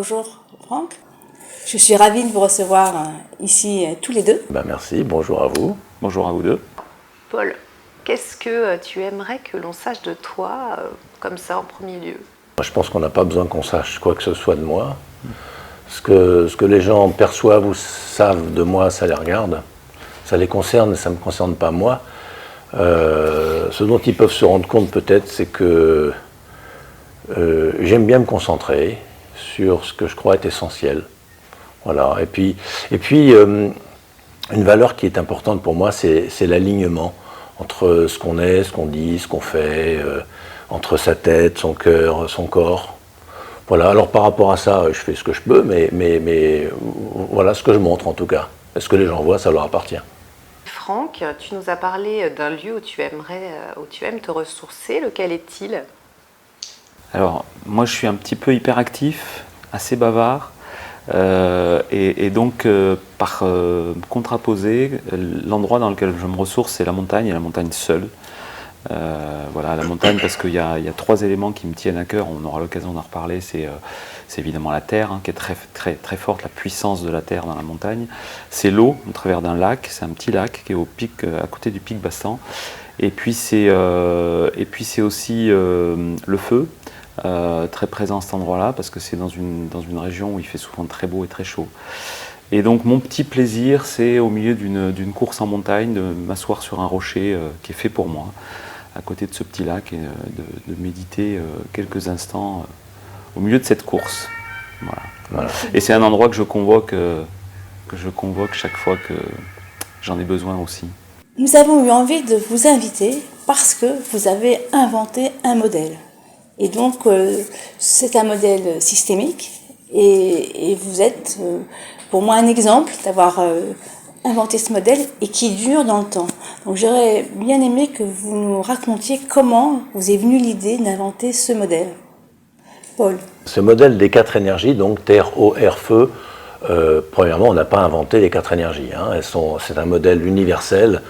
bonjour Franck. Je suis ravie de vous recevoir ici tous les deux. Merci, bonjour à vous. Bonjour à vous deux. Paul, qu'est-ce que tu aimerais que l'on sache de toi, comme ça en premier lieu? Je pense qu'on n'a pas besoin qu'on sache quoi que ce soit de moi. Ce que les gens perçoivent ou savent de moi, ça les regarde. Ça les concerne et ça ne me concerne pas moi. Ce dont ils peuvent se rendre compte peut-être, c'est que j'aime bien me concentrer sur ce que je crois être essentiel. Voilà. Et puis une valeur qui est importante pour moi, c'est l'alignement entre ce qu'on est, ce qu'on dit, ce qu'on fait, entre sa tête, son cœur, son corps. Voilà. Alors par rapport à ça, je fais ce que je peux, mais voilà ce que je montre en tout cas. Et ce que les gens voient, ça leur appartient. Franck, tu nous as parlé d'un lieu où tu aimes te ressourcer. Lequel est-il? Alors, moi je suis un petit peu hyperactif, assez bavard. Et donc, par contraposé, l'endroit dans lequel je me ressource, c'est la montagne, et la montagne seule. Voilà, la montagne, parce qu'il y a 3 éléments qui me tiennent à cœur, on aura l'occasion d'en reparler, c'est évidemment la terre, qui est très, très, très forte, la puissance de la terre dans la montagne. C'est l'eau, au travers d'un lac, c'est un petit lac qui est au pic, à côté du pic Bastan. Et puis c'est aussi le feu. Très présent à cet endroit-là parce que c'est dans une région où il fait souvent très beau et très chaud. Et donc mon petit plaisir, c'est au milieu d'une course en montagne de m'asseoir sur un rocher qui est fait pour moi, à côté de ce petit lac, et de méditer quelques instants au milieu de cette course. Voilà. Et c'est un endroit que je convoque chaque fois que j'en ai besoin aussi. Nous avons eu envie de vous inviter parce que vous avez inventé un modèle. Et donc, c'est un modèle systémique et vous êtes, pour moi, un exemple d'avoir inventé ce modèle et qui dure dans le temps. Donc, j'aurais bien aimé que vous nous racontiez comment vous est venue l'idée d'inventer ce modèle. Paul. Ce modèle des 4 énergies, donc terre, eau, air, feu, premièrement, on n'a pas inventé les 4 énergies. C'est un modèle universel.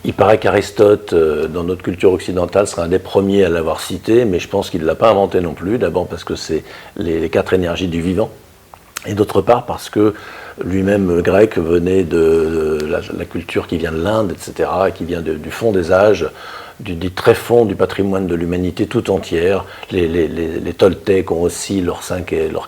Il paraît qu'Aristote, dans notre culture occidentale, serait un des premiers à l'avoir cité, mais je pense qu'il ne l'a pas inventé non plus. D'abord parce que c'est les 4 énergies du vivant, et d'autre part parce que lui-même, grec, venait de la culture qui vient de l'Inde, etc., et qui vient du fond des âges, du très fond du patrimoine de l'humanité tout entière. Les Toltèques ont aussi leurs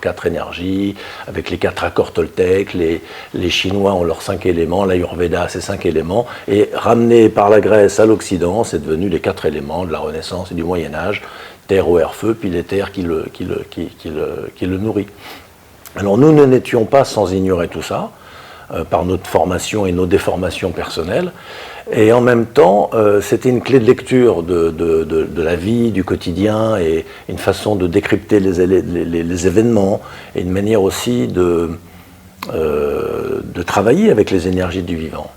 4 énergies, avec les 4 accords Toltèques. Les Chinois ont leurs 5 éléments, l'Ayurveda a ses 5 éléments, et ramené par la Grèce à l'Occident, c'est devenu les 4 éléments de la Renaissance et du Moyen-Âge, terre, eau, air, feu, puis l'éther qui le nourrit. Alors nous n'étions pas sans ignorer tout ça, par notre formation et nos déformations personnelles, et en même temps c'était une clé de lecture de la vie, du quotidien, et une façon de décrypter les événements, et une manière aussi de travailler avec les énergies du vivant.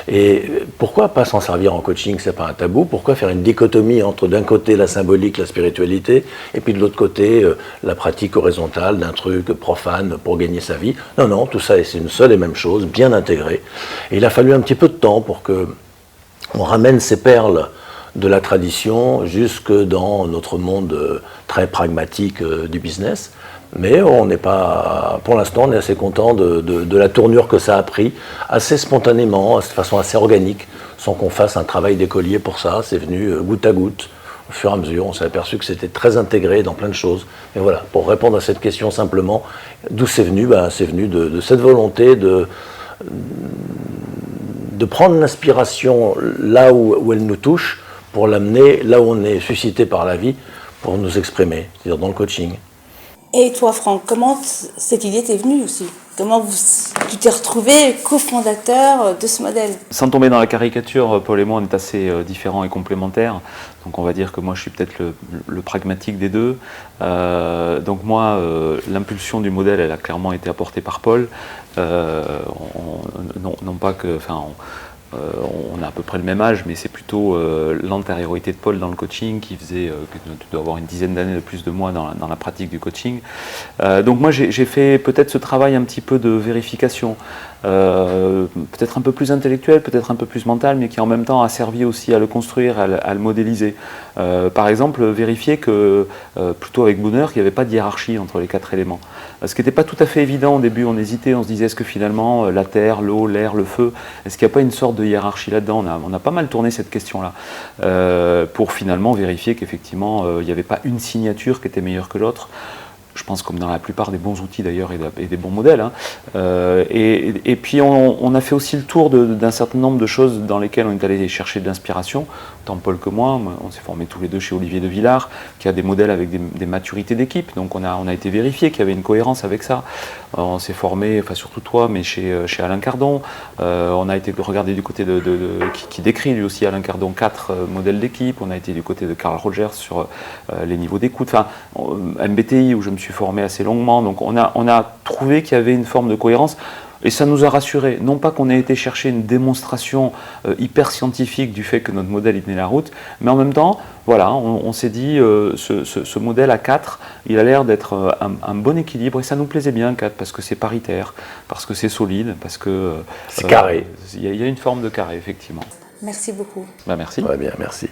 Et pourquoi pas s'en servir en coaching, c'est pas un tabou? Pourquoi faire une dichotomie entre d'un côté la symbolique, la spiritualité, et puis de l'autre côté la pratique horizontale d'un truc profane pour gagner sa vie? Non, tout ça c'est une seule et même chose, bien intégrée. Et il a fallu un petit peu de temps pour que on ramène ces perles de la tradition jusque dans notre monde très pragmatique du business. Mais on n'est pas, pour l'instant, on est assez content de la tournure que ça a pris, assez spontanément, de façon assez organique, sans qu'on fasse un travail d'écolier pour ça. C'est venu goutte à goutte, au fur et à mesure. On s'est aperçu que c'était très intégré dans plein de choses. Mais voilà, pour répondre à cette question simplement, d'où c'est venu? C'est venu de cette volonté de prendre l'inspiration là où elle nous touche, pour l'amener là où on est suscité par la vie, pour nous exprimer, c'est-à-dire dans le coaching. Et toi, Franck, comment cette idée t'est venue aussi? Comment tu t'es retrouvé cofondateur de ce modèle? Sans tomber dans la caricature, Paul et moi, on est assez différents et complémentaires. Donc on va dire que moi, je suis peut-être le pragmatique des deux. Donc moi, l'impulsion du modèle, elle a clairement été apportée par Paul. Non pas que... on a à peu près le même âge, mais c'est plutôt l'antériorité de Paul dans le coaching qui faisait que tu dois avoir une dizaine d'années de plus de moi dans la pratique du coaching. Donc moi j'ai fait peut-être ce travail un petit peu de vérification, peut-être un peu plus intellectuel, peut-être un peu plus mental, mais qui en même temps a servi aussi à le construire, à le modéliser. Par exemple, vérifier que, plutôt avec Brunner, qu'il n'y avait pas de hiérarchie entre les 4 éléments. Ce qui n'était pas tout à fait évident au début, on hésitait, on se disait est-ce que finalement la terre, l'eau, l'air, le feu, est-ce qu'il n'y a pas une sorte de hiérarchie là-dedans? On a pas mal tourné cette question-là pour finalement vérifier qu'effectivement il n'y avait pas une signature qui était meilleure que l'autre. Je pense comme dans la plupart des bons outils d'ailleurs et des bons modèles. Hein. Et puis on a fait aussi le tour d'un certain nombre de choses dans lesquelles on est allé chercher de l'inspiration, tant Paul que moi. On s'est formés tous les deux chez Olivier de Villard, qui a des modèles avec des maturités d'équipe. Donc on a été vérifié qu'il y avait une cohérence avec ça. On s'est formé, enfin surtout toi, mais chez Alain Cardon. On a été regardé du côté qui décrit lui aussi Alain Cardon 4 modèles d'équipe. On a été du côté de Carl Rogers sur les niveaux d'écoute. Enfin, MBTI où je me suis formé assez longuement, donc on a trouvé qu'il y avait une forme de cohérence et ça nous a rassurés. Non pas qu'on ait été chercher une démonstration hyper scientifique du fait que notre modèle tenait la route, mais en même temps, voilà, on s'est dit ce modèle à 4, il a l'air d'être un bon équilibre et ça nous plaisait bien 4 parce que c'est paritaire, parce que c'est solide, parce que c'est carré. Il y a une forme de carré effectivement. Merci beaucoup. Bah, merci. Très bien, merci.